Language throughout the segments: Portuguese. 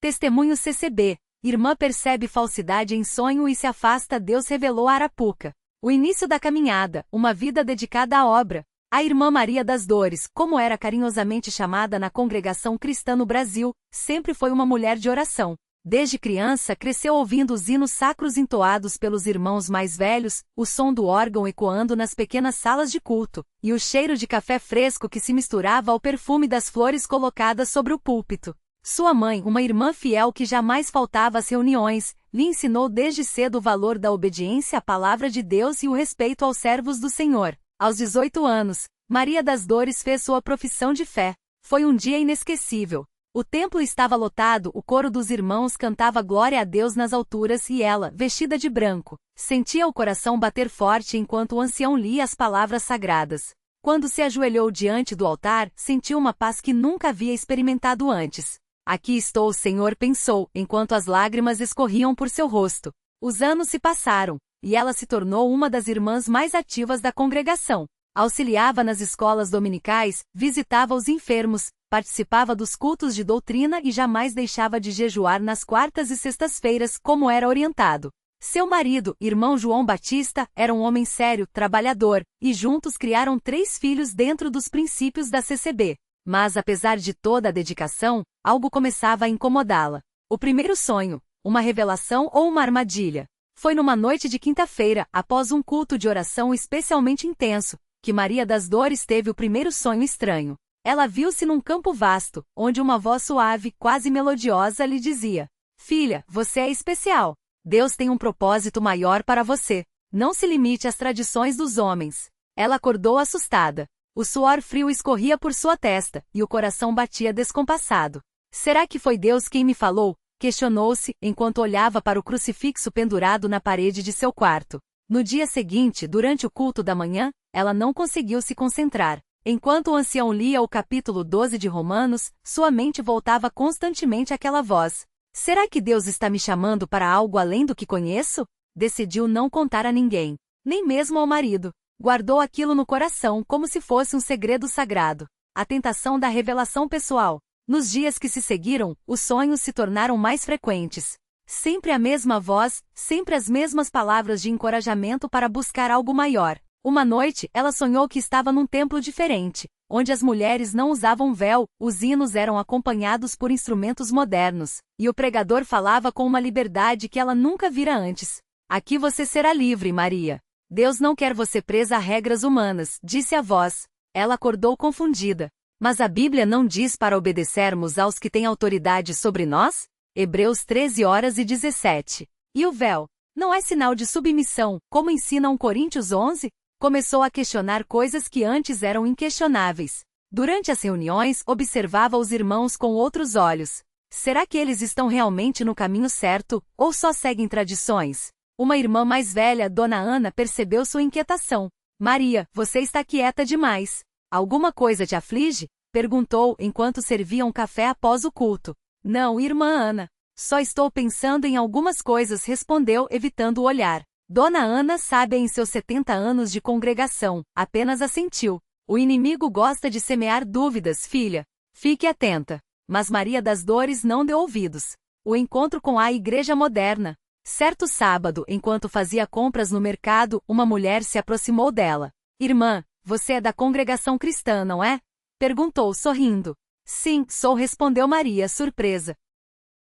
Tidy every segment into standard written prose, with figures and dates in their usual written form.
Testemunho CCB. Irmã percebe falsidade em sonho e se afasta. Deus revelou a Arapuca. O início da caminhada, uma vida dedicada à obra. A irmã Maria das Dores, como era carinhosamente chamada na congregação cristã no Brasil, sempre foi uma mulher de oração. Desde criança cresceu ouvindo os hinos sacros entoados pelos irmãos mais velhos, o som do órgão ecoando nas pequenas salas de culto, e o cheiro de café fresco que se misturava ao perfume das flores colocadas sobre o púlpito. Sua mãe, uma irmã fiel que jamais faltava às reuniões, lhe ensinou desde cedo o valor da obediência à palavra de Deus e o respeito aos servos do Senhor. Aos 18 anos, Maria das Dores fez sua profissão de fé. Foi um dia inesquecível. O templo estava lotado, o coro dos irmãos cantava glória a Deus nas alturas e ela, vestida de branco, sentia o coração bater forte enquanto o ancião lia as palavras sagradas. Quando se ajoelhou diante do altar, sentiu uma paz que nunca havia experimentado antes. Aqui estou, Senhor, pensou, enquanto as lágrimas escorriam por seu rosto. Os anos se passaram, e ela se tornou uma das irmãs mais ativas da congregação. Auxiliava nas escolas dominicais, visitava os enfermos, participava dos cultos de doutrina e jamais deixava de jejuar nas quartas e sextas-feiras como era orientado. Seu marido, irmão João Batista, era um homem sério, trabalhador, e juntos criaram 3 filhos dentro dos princípios da CCB. Mas apesar de toda a dedicação, algo começava a incomodá-la. O primeiro sonho, uma revelação ou uma armadilha. Foi numa noite de quinta-feira, após um culto de oração especialmente intenso, que Maria das Dores teve o primeiro sonho estranho. Ela viu-se num campo vasto, onde uma voz suave, quase melodiosa, lhe dizia: "Filha, você é especial. Deus tem um propósito maior para você. Não se limite às tradições dos homens." Ela acordou assustada. O suor frio escorria por sua testa, e o coração batia descompassado. "Será que foi Deus quem me falou?" questionou-se, enquanto olhava para o crucifixo pendurado na parede de seu quarto. No dia seguinte, durante o culto da manhã, ela não conseguiu se concentrar. Enquanto o ancião lia o capítulo 12 de Romanos, sua mente voltava constantemente àquela voz. "Será que Deus está me chamando para algo além do que conheço?" Decidiu não contar a ninguém, nem mesmo ao marido. Guardou aquilo no coração como se fosse um segredo sagrado. A tentação da revelação pessoal. Nos dias que se seguiram, os sonhos se tornaram mais frequentes. Sempre a mesma voz, sempre as mesmas palavras de encorajamento para buscar algo maior. Uma noite, ela sonhou que estava num templo diferente, onde as mulheres não usavam véu, os hinos eram acompanhados por instrumentos modernos, e o pregador falava com uma liberdade que ela nunca vira antes. "Aqui você será livre, Maria. Deus não quer você presa a regras humanas", disse a voz. Ela acordou confundida. "Mas a Bíblia não diz para obedecermos aos que têm autoridade sobre nós?" Hebreus 13:17. "E o véu? Não é sinal de submissão, como ensina 1 Coríntios 11? Começou a questionar coisas que antes eram inquestionáveis. Durante as reuniões, observava os irmãos com outros olhos. Será que eles estão realmente no caminho certo, ou só seguem tradições? Uma irmã mais velha, Dona Ana, percebeu sua inquietação. "Maria, você está quieta demais. Alguma coisa te aflige?" perguntou enquanto serviam um café após o culto. "Não, irmã Ana. Só estou pensando em algumas coisas", respondeu, evitando o olhar. Dona Ana, sábia em seus 70 anos de congregação, apenas assentiu. "O inimigo gosta de semear dúvidas, filha. Fique atenta." Mas Maria das Dores não deu ouvidos. O encontro com a Igreja Moderna. Certo sábado, enquanto fazia compras no mercado, uma mulher se aproximou dela. "Irmã, você é da congregação cristã, não é?" perguntou, sorrindo. "Sim, sou", respondeu Maria, surpresa.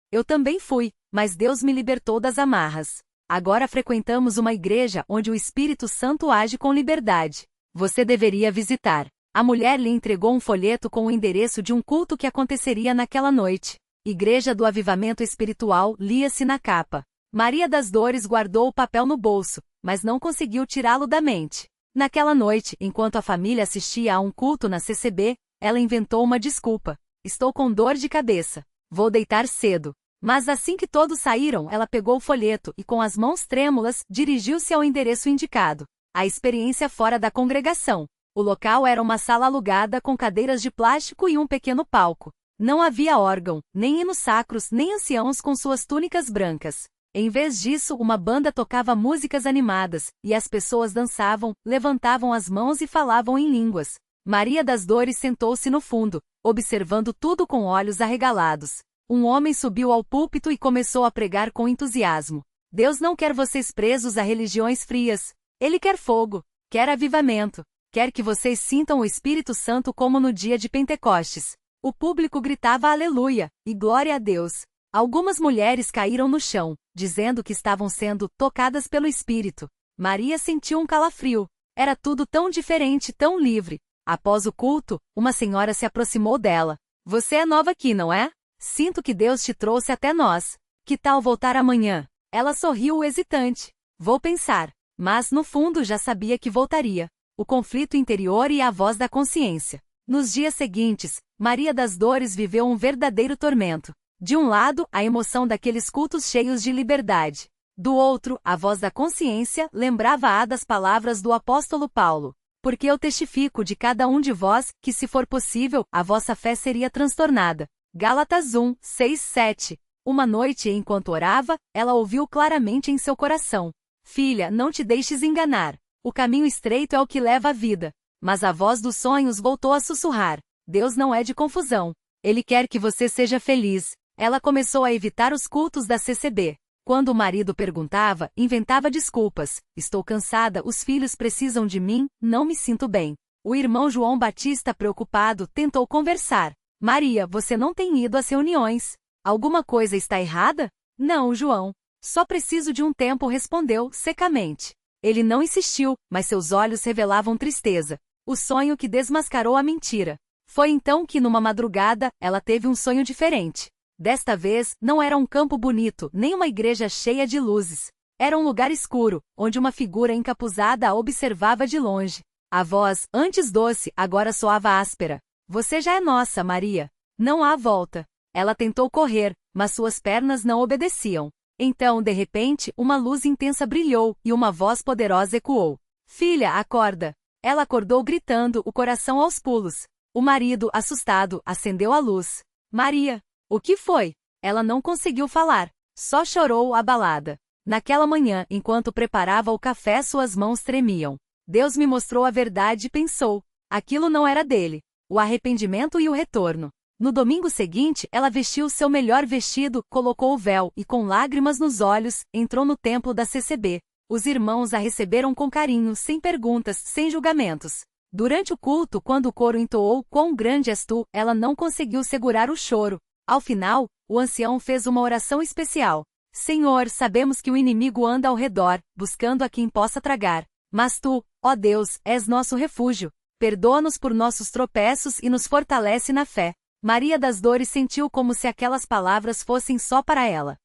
"Eu também fui, mas Deus me libertou das amarras. Agora frequentamos uma igreja onde o Espírito Santo age com liberdade. Você deveria visitar." A mulher lhe entregou um folheto com o endereço de um culto que aconteceria naquela noite. Igreja do Avivamento Espiritual, lia-se na capa. Maria das Dores guardou o papel no bolso, mas não conseguiu tirá-lo da mente. Naquela noite, enquanto a família assistia a um culto na CCB, ela inventou uma desculpa. "Estou com dor de cabeça. Vou deitar cedo." Mas assim que todos saíram, ela pegou o folheto e, com as mãos trêmulas, dirigiu-se ao endereço indicado. A experiência fora da congregação. O local era uma sala alugada com cadeiras de plástico e um pequeno palco. Não havia órgão, nem hinos sacros, nem anciãos com suas túnicas brancas. Em vez disso, uma banda tocava músicas animadas, e as pessoas dançavam, levantavam as mãos e falavam em línguas. Maria das Dores sentou-se no fundo, observando tudo com olhos arregalados. Um homem subiu ao púlpito e começou a pregar com entusiasmo. Deus não quer vocês presos a religiões frias. Ele quer fogo, quer avivamento, quer que vocês sintam o Espírito Santo como no dia de Pentecostes. O público gritava aleluia e glória a Deus. Algumas mulheres caíram no chão, dizendo que estavam sendo tocadas pelo Espírito. Maria sentiu um calafrio. Era tudo tão diferente, tão livre. Após o culto, uma senhora se aproximou dela. Você é nova aqui, não é? Sinto que Deus te trouxe até nós. Que tal voltar amanhã? Ela sorriu hesitante. Vou pensar. Mas, no fundo, já sabia que voltaria. O conflito interior e a voz da consciência. Nos dias seguintes, Maria das Dores viveu um verdadeiro tormento. De um lado, a emoção daqueles cultos cheios de liberdade. Do outro, a voz da consciência lembrava-a das palavras do apóstolo Paulo. Porque eu testifico de cada um de vós, que se for possível, a vossa fé seria transtornada. Gálatas 1, 6, 7. Uma noite, enquanto orava, ela ouviu claramente em seu coração. Filha, não te deixes enganar. O caminho estreito é o que leva à vida. Mas a voz dos sonhos voltou a sussurrar. Deus não é de confusão. Ele quer que você seja feliz. Ela começou a evitar os cultos da CCB. Quando o marido perguntava, inventava desculpas. Estou cansada, os filhos precisam de mim, não me sinto bem. O irmão João Batista, preocupado, tentou conversar. Maria, você não tem ido às reuniões. Alguma coisa está errada? Não, João. Só preciso de um tempo, respondeu, secamente. Ele não insistiu, mas seus olhos revelavam tristeza. O sonho que desmascarou a mentira. Foi então que, numa madrugada, ela teve um sonho diferente. Desta vez, não era um campo bonito, nem uma igreja cheia de luzes. Era um lugar escuro, onde uma figura encapuzada a observava de longe. A voz, antes doce, agora soava áspera. Você já é nossa, Maria. Não há volta. Ela tentou correr, mas suas pernas não obedeciam. Então, de repente, uma luz intensa brilhou, e uma voz poderosa ecoou. Filha, acorda. Ela acordou gritando, o coração aos pulos. O marido, assustado, acendeu a luz. Maria. O que foi? Ela não conseguiu falar. Só chorou, abalada. Naquela manhã, enquanto preparava o café, suas mãos tremiam. Deus me mostrou a verdade e pensou. Aquilo não era dele. O arrependimento e o retorno. No domingo seguinte, ela vestiu seu melhor vestido, colocou o véu e, com lágrimas nos olhos, entrou no templo da CCB. Os irmãos a receberam com carinho, sem perguntas, sem julgamentos. Durante o culto, quando o coro entoou "Quão grande és tu", ela não conseguiu segurar o choro. Ao final, o ancião fez uma oração especial. Senhor, sabemos que o inimigo anda ao redor, buscando a quem possa tragar. Mas tu, ó Deus, és nosso refúgio. Perdoa-nos por nossos tropeços e nos fortalece na fé. Maria das Dores sentiu como se aquelas palavras fossem só para ela.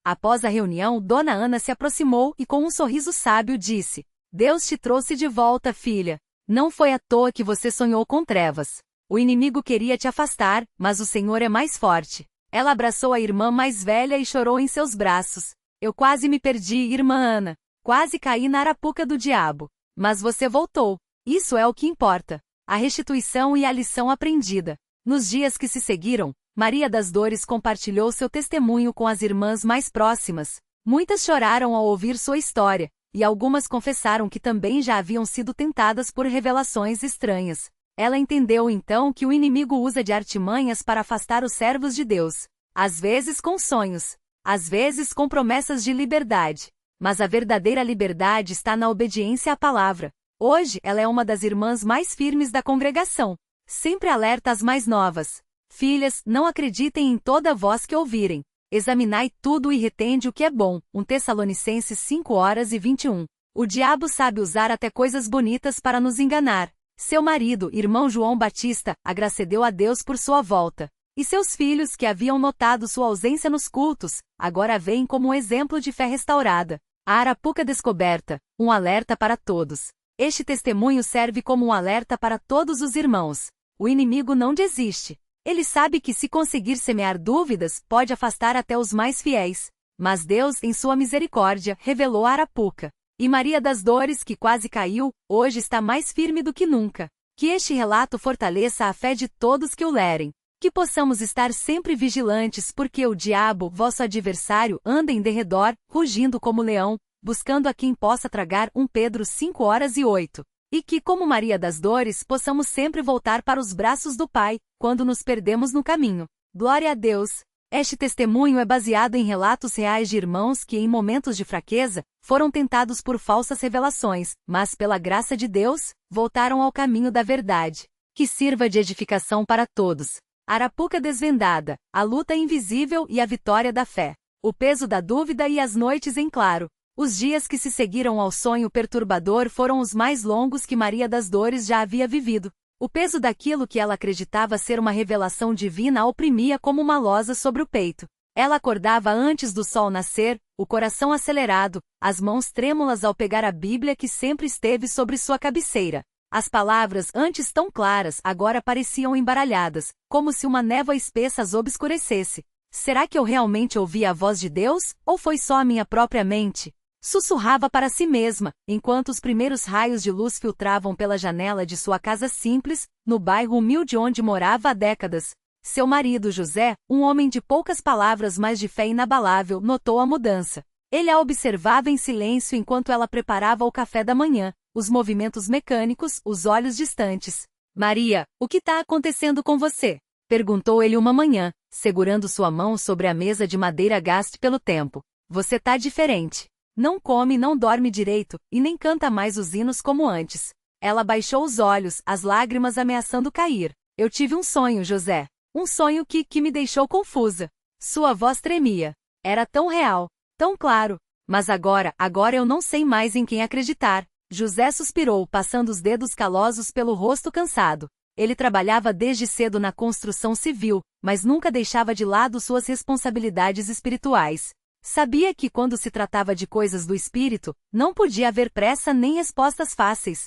Após a reunião, Dona Ana se aproximou e com um sorriso sábio disse: Deus te trouxe de volta, filha. Não foi à toa que você sonhou com trevas. O inimigo queria te afastar, mas o Senhor é mais forte. Ela abraçou a irmã mais velha e chorou em seus braços. Eu quase me perdi, irmã Ana. Quase caí na arapuca do diabo. Mas você voltou. Isso é o que importa. A restituição e a lição aprendida. Nos dias que se seguiram, Maria das Dores compartilhou seu testemunho com as irmãs mais próximas. Muitas choraram ao ouvir sua história, e algumas confessaram que também já haviam sido tentadas por revelações estranhas. Ela entendeu então que o inimigo usa de artimanhas para afastar os servos de Deus. Às vezes com sonhos, às vezes com promessas de liberdade. Mas a verdadeira liberdade está na obediência à palavra. Hoje, ela é uma das irmãs mais firmes da congregação. Sempre alerta as mais novas. Filhas, não acreditem em toda voz que ouvirem. Examinai tudo e retende o que é bom. 1 Tessalonicenses 5:21. O diabo sabe usar até coisas bonitas para nos enganar. Seu marido, irmão João Batista, agradeceu a Deus por sua volta. E seus filhos, que haviam notado sua ausência nos cultos, agora veem como um exemplo de fé restaurada. A arapuca descoberta, um alerta para todos. Este testemunho serve como um alerta para todos os irmãos. O inimigo não desiste. Ele sabe que se conseguir semear dúvidas, pode afastar até os mais fiéis. Mas Deus, em sua misericórdia, revelou a arapuca. E Maria das Dores, que quase caiu, hoje está mais firme do que nunca. Que este relato fortaleça a fé de todos que o lerem. Que possamos estar sempre vigilantes, porque o diabo, vosso adversário, anda em derredor, rugindo como leão, buscando a quem possa tragar. 1 Pedro 5:8. E que, como Maria das Dores, possamos sempre voltar para os braços do Pai, quando nos perdemos no caminho. Glória a Deus! Este testemunho é baseado em relatos reais de irmãos que, em momentos de fraqueza, foram tentados por falsas revelações, mas, pela graça de Deus, voltaram ao caminho da verdade. Que sirva de edificação para todos. Arapuca desvendada, a luta invisível e a vitória da fé. O peso da dúvida e as noites em claro. Os dias que se seguiram ao sonho perturbador foram os mais longos que Maria das Dores já havia vivido. O peso daquilo que ela acreditava ser uma revelação divina a oprimia como uma losa sobre o peito. Ela acordava antes do sol nascer, o coração acelerado, as mãos trêmulas ao pegar a Bíblia que sempre esteve sobre sua cabeceira. As palavras, antes tão claras, agora pareciam embaralhadas, como se uma névoa espessa as obscurecesse. Será que eu realmente ouvi a voz de Deus, ou foi só a minha própria mente? Sussurrava para si mesma, enquanto os primeiros raios de luz filtravam pela janela de sua casa simples, no bairro humilde onde morava há décadas. Seu marido José, um homem de poucas palavras mas de fé inabalável, notou a mudança. Ele a observava em silêncio enquanto ela preparava o café da manhã, os movimentos mecânicos, os olhos distantes. Maria, o que está acontecendo com você? Perguntou ele uma manhã, segurando sua mão sobre a mesa de madeira gaste pelo tempo. Você tá diferente. Não come, não dorme direito, e nem canta mais os hinos como antes. Ela baixou os olhos, as lágrimas ameaçando cair. Eu tive um sonho, José. Um sonho que me deixou confusa. Sua voz tremia. Era tão real, tão claro. Mas agora eu não sei mais em quem acreditar. José suspirou, passando os dedos calosos pelo rosto cansado. Ele trabalhava desde cedo na construção civil, mas nunca deixava de lado suas responsabilidades espirituais. Sabia que quando se tratava de coisas do espírito, não podia haver pressa nem respostas fáceis.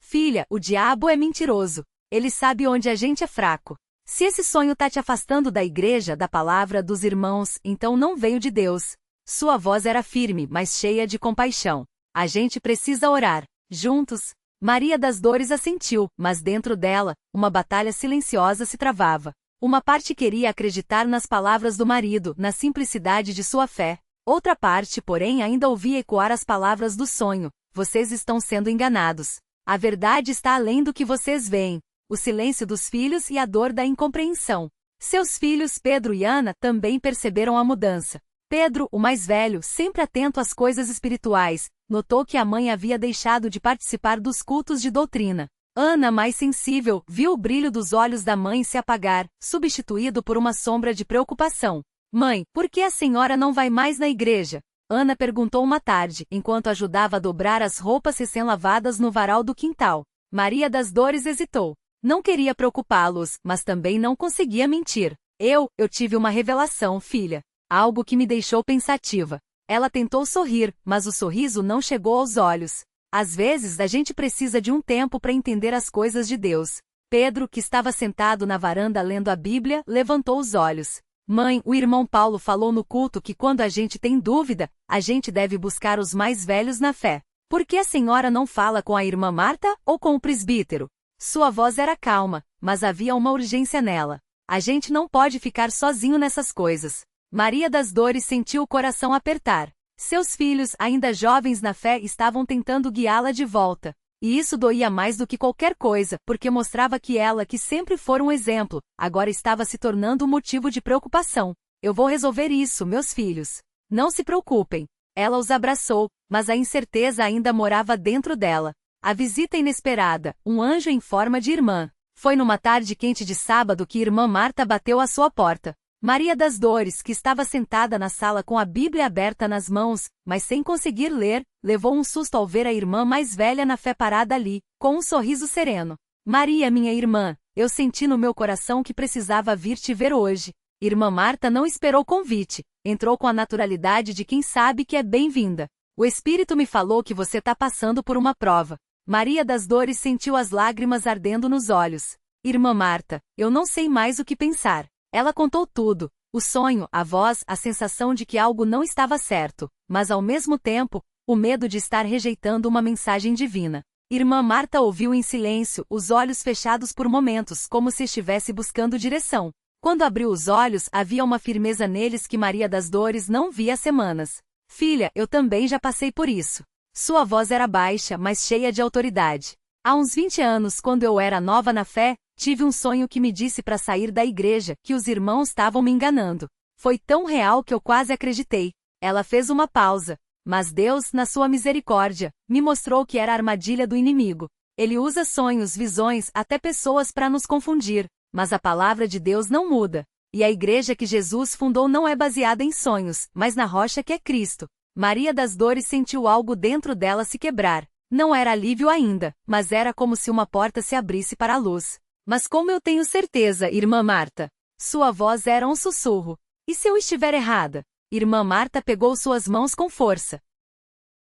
Filha, o diabo é mentiroso. Ele sabe onde a gente é fraco. Se esse sonho tá te afastando da igreja, da palavra, dos irmãos, então não veio de Deus. Sua voz era firme, mas cheia de compaixão. A gente precisa orar. Juntos. Maria das Dores assentiu, mas dentro dela, uma batalha silenciosa se travava. Uma parte queria acreditar nas palavras do marido, na simplicidade de sua fé. Outra parte, porém, ainda ouvia ecoar as palavras do sonho. Vocês estão sendo enganados. A verdade está além do que vocês veem. O silêncio dos filhos e a dor da incompreensão. Seus filhos, Pedro e Ana, também perceberam a mudança. Pedro, o mais velho, sempre atento às coisas espirituais, notou que a mãe havia deixado de participar dos cultos de doutrina. Ana, mais sensível, viu o brilho dos olhos da mãe se apagar, substituído por uma sombra de preocupação. Mãe, por que a senhora não vai mais na igreja? Ana perguntou uma tarde, enquanto ajudava a dobrar as roupas recém-lavadas no varal do quintal. Maria das Dores hesitou. Não queria preocupá-los, mas também não conseguia mentir. Eu tive uma revelação, filha. Algo que me deixou pensativa. Ela tentou sorrir, mas o sorriso não chegou aos olhos. Às vezes a gente precisa de um tempo para entender as coisas de Deus. Pedro, que estava sentado na varanda lendo a Bíblia, levantou os olhos. Mãe, o irmão Paulo falou no culto que quando a gente tem dúvida, a gente deve buscar os mais velhos na fé. Por que a senhora não fala com a irmã Marta ou com o presbítero? Sua voz era calma, mas havia uma urgência nela. A gente não pode ficar sozinho nessas coisas. Maria das Dores sentiu o coração apertar. Seus filhos, ainda jovens na fé, estavam tentando guiá-la de volta. E isso doía mais do que qualquer coisa, porque mostrava que ela, que sempre fora um exemplo, agora estava se tornando um motivo de preocupação. Eu vou resolver isso, meus filhos. Não se preocupem. Ela os abraçou, mas a incerteza ainda morava dentro dela. A visita inesperada, um anjo em forma de irmã. Foi numa tarde quente de sábado que irmã Marta bateu à sua porta. Maria das Dores, que estava sentada na sala com a Bíblia aberta nas mãos, mas sem conseguir ler, levou um susto ao ver a irmã mais velha na fé parada ali, com um sorriso sereno. Maria, minha irmã, eu senti no meu coração que precisava vir te ver hoje. Irmã Marta não esperou convite, entrou com a naturalidade de quem sabe que é bem-vinda. O Espírito me falou que você está passando por uma prova. Maria das Dores sentiu as lágrimas ardendo nos olhos. Irmã Marta, eu não sei mais o que pensar. Ela contou tudo, o sonho, a voz, a sensação de que algo não estava certo, mas ao mesmo tempo, o medo de estar rejeitando uma mensagem divina. Irmã Marta ouviu em silêncio, os olhos fechados por momentos, como se estivesse buscando direção. Quando abriu os olhos, havia uma firmeza neles que Maria das Dores não via há semanas. Filha, eu também já passei por isso. Sua voz era baixa, mas cheia de autoridade. Há uns 20 anos, quando eu era nova na fé, Tive um sonho que me disse para sair da igreja, que os irmãos estavam me enganando. Foi tão real que eu quase acreditei. Ela fez uma pausa. Mas Deus, na sua misericórdia, me mostrou que era a armadilha do inimigo. Ele usa sonhos, visões, até pessoas para nos confundir. Mas a palavra de Deus não muda. E a igreja que Jesus fundou não é baseada em sonhos, mas na rocha que é Cristo. Maria das Dores sentiu algo dentro dela se quebrar. Não era alívio ainda, mas era como se uma porta se abrisse para a luz. Mas como eu tenho certeza, irmã Marta? Sua voz era um sussurro. E se eu estiver errada? Irmã Marta pegou suas mãos com força.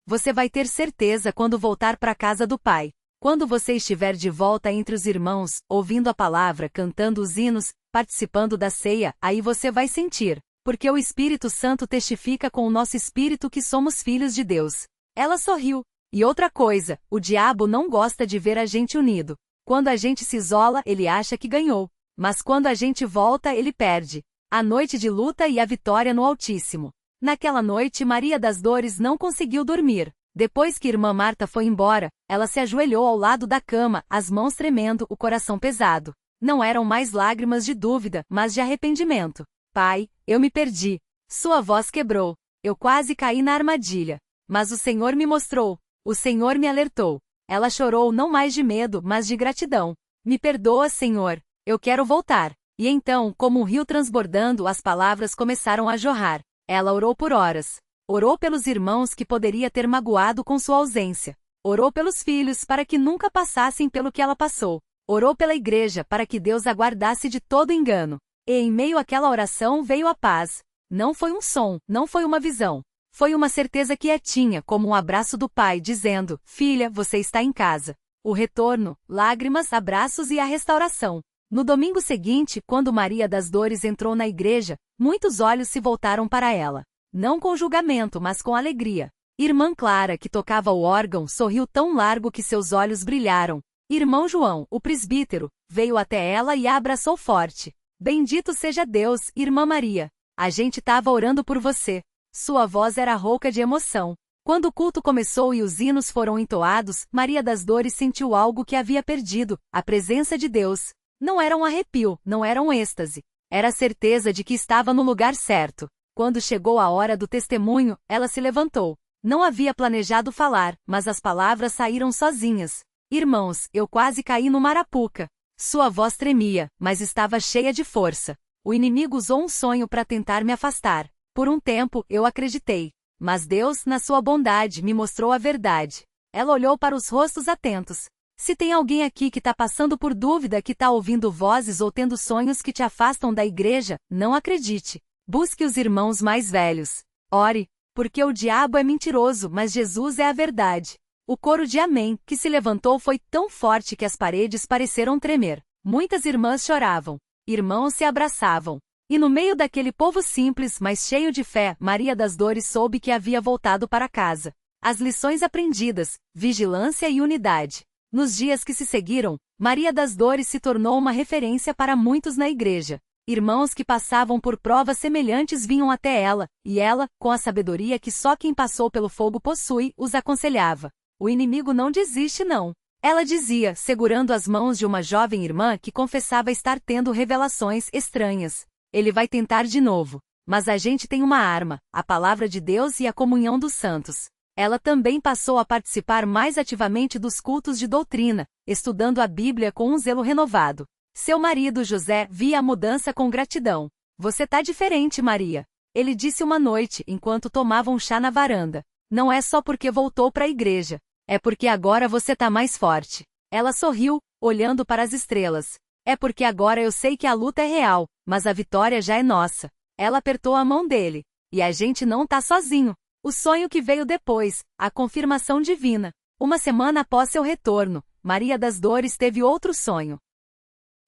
Você vai ter certeza quando voltar para a casa do Pai. Quando você estiver de volta entre os irmãos, ouvindo a palavra, cantando os hinos, participando da ceia, aí você vai sentir. Porque o Espírito Santo testifica com o nosso espírito que somos filhos de Deus. Ela sorriu. E outra coisa, o diabo não gosta de ver a gente unido. Quando a gente se isola, ele acha que ganhou. Mas quando a gente volta, ele perde. A noite de luta e a vitória no Altíssimo. Naquela noite Maria das Dores não conseguiu dormir. Depois que irmã Marta foi embora, ela se ajoelhou ao lado da cama, as mãos tremendo, o coração pesado. Não eram mais lágrimas de dúvida, mas de arrependimento. Pai, eu me perdi. Sua voz quebrou. Eu quase caí na armadilha. Mas o Senhor me mostrou. O Senhor me alertou. Ela chorou não mais de medo, mas de gratidão. Me perdoa, Senhor. Eu quero voltar. E então, como um rio transbordando, as palavras começaram a jorrar. Ela orou por horas. Orou pelos irmãos que poderia ter magoado com sua ausência. Orou pelos filhos para que nunca passassem pelo que ela passou. Orou pela igreja para que Deus a guardasse de todo engano. E em meio àquela oração veio a paz. Não foi um som, não foi uma visão. Foi uma certeza quietinha, como um abraço do pai dizendo, filha, você está em casa. O retorno, lágrimas, abraços e a restauração. No domingo seguinte, quando Maria das Dores entrou na igreja, muitos olhos se voltaram para ela. Não com julgamento, mas com alegria. Irmã Clara, que tocava o órgão, sorriu tão largo que seus olhos brilharam. Irmão João, o presbítero, veio até ela e a abraçou forte. Bendito seja Deus, irmã Maria. A gente estava orando por você. Sua voz era rouca de emoção. Quando o culto começou e os hinos foram entoados, Maria das Dores sentiu algo que havia perdido, a presença de Deus. Não era um arrepio, não era um êxtase. Era a certeza de que estava no lugar certo. Quando chegou a hora do testemunho, ela se levantou. Não havia planejado falar, mas as palavras saíram sozinhas. Irmãos, eu quase caí no Marapuca. Sua voz tremia, mas estava cheia de força. O inimigo usou um sonho para tentar me afastar. Por um tempo, eu acreditei. Mas Deus, na sua bondade, me mostrou a verdade. Ela olhou para os rostos atentos. Se tem alguém aqui que está passando por dúvida, que está ouvindo vozes ou tendo sonhos que te afastam da igreja, não acredite. Busque os irmãos mais velhos. Ore, porque o diabo é mentiroso, mas Jesus é a verdade. O coro de amém, que se levantou, foi tão forte que as paredes pareceram tremer. Muitas irmãs choravam. Irmãos se abraçavam. E no meio daquele povo simples, mas cheio de fé, Maria das Dores soube que havia voltado para casa. As lições aprendidas, vigilância e unidade. Nos dias que se seguiram, Maria das Dores se tornou uma referência para muitos na igreja. Irmãos que passavam por provas semelhantes vinham até ela, e ela, com a sabedoria que só quem passou pelo fogo possui, os aconselhava. O inimigo não desiste não. Ela dizia, segurando as mãos de uma jovem irmã que confessava estar tendo revelações estranhas. Ele vai tentar de novo. Mas a gente tem uma arma, a palavra de Deus e a comunhão dos santos. Ela também passou a participar mais ativamente dos cultos de doutrina, estudando a Bíblia com um zelo renovado. Seu marido José via a mudança com gratidão. Você tá diferente, Maria. Ele disse uma noite, enquanto tomavam chá na varanda. Não é só porque voltou para a igreja. É porque agora você tá mais forte. Ela sorriu, olhando para as estrelas. É porque agora eu sei que a luta é real, mas a vitória já é nossa. Ela apertou a mão dele. E a gente não tá sozinho. O sonho que veio depois, a confirmação divina. Uma semana após seu retorno, Maria das Dores teve outro sonho.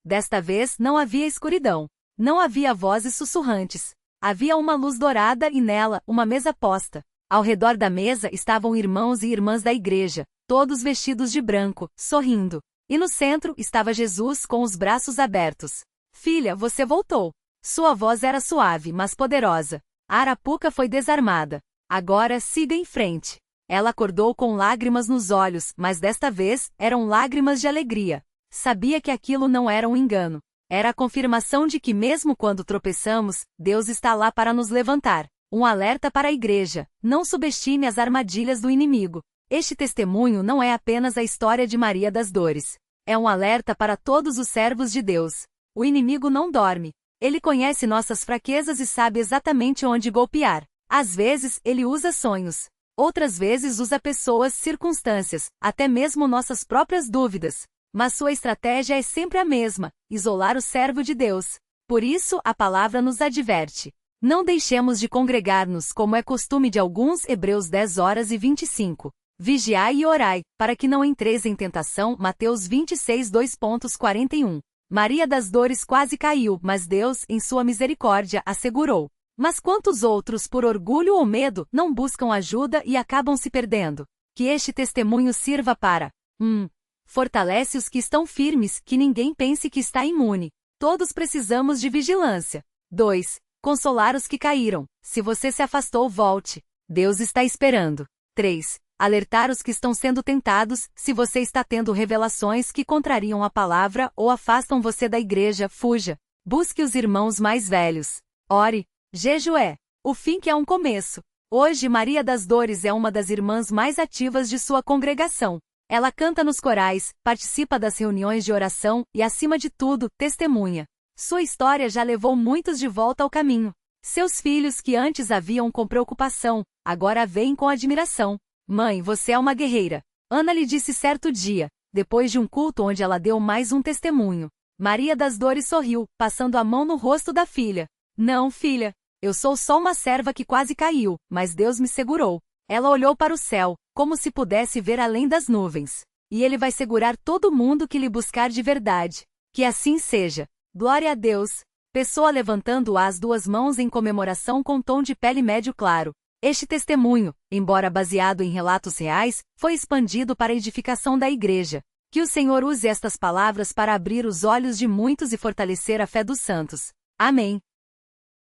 Desta vez não havia escuridão. Não havia vozes sussurrantes. Havia uma luz dourada e nela, uma mesa posta. Ao redor da mesa estavam irmãos e irmãs da igreja, todos vestidos de branco, sorrindo. E no centro estava Jesus com os braços abertos. Filha, você voltou. Sua voz era suave, mas poderosa. A Arapuca foi desarmada. Agora siga em frente. Ela acordou com lágrimas nos olhos, mas desta vez, eram lágrimas de alegria. Sabia que aquilo não era um engano. Era a confirmação de que mesmo quando tropeçamos, Deus está lá para nos levantar. Um alerta para a igreja: não subestime as armadilhas do inimigo. Este testemunho não é apenas a história de Maria das Dores. É um alerta para todos os servos de Deus. O inimigo não dorme. Ele conhece nossas fraquezas e sabe exatamente onde golpear. Às vezes, ele usa sonhos. Outras vezes usa pessoas, circunstâncias, até mesmo nossas próprias dúvidas. Mas sua estratégia é sempre a mesma: isolar o servo de Deus. Por isso, a palavra nos adverte: não deixemos de congregar-nos como é costume de alguns. Hebreus 10:25. Vigiai e orai, para que não entreis em tentação. Mateus 26:2.41. Maria das Dores quase caiu, mas Deus, em sua misericórdia, a segurou. Mas quantos outros, por orgulho ou medo, não buscam ajuda e acabam se perdendo? Que este testemunho sirva para 1. Fortalece os que estão firmes, que ninguém pense que está imune. Todos precisamos de vigilância. 2. Consolar os que caíram. Se você se afastou, volte. Deus está esperando. 3. Alertar os que estão sendo tentados. Se você está tendo revelações que contrariam a palavra ou afastam você da igreja, fuja. Busque os irmãos mais velhos. Ore. Jejué. O fim que é um começo. Hoje Maria das Dores é uma das irmãs mais ativas de sua congregação. Ela canta nos corais, participa das reuniões de oração e, acima de tudo, testemunha. Sua história já levou muitos de volta ao caminho. Seus filhos, que antes a viam com preocupação, agora a veem com admiração. Mãe, você é uma guerreira. Ana lhe disse certo dia, depois de um culto onde ela deu mais um testemunho. Maria das Dores sorriu, passando a mão no rosto da filha. Não, filha. Eu sou só uma serva que quase caiu, mas Deus me segurou. Ela olhou para o céu, como se pudesse ver além das nuvens. E Ele vai segurar todo mundo que lhe buscar de verdade. Que assim seja. Glória a Deus. Pessoa levantando as duas mãos em comemoração com tom de pele médio claro. Este testemunho, embora baseado em relatos reais, foi expandido para a edificação da igreja. Que o Senhor use estas palavras para abrir os olhos de muitos e fortalecer a fé dos santos. Amém.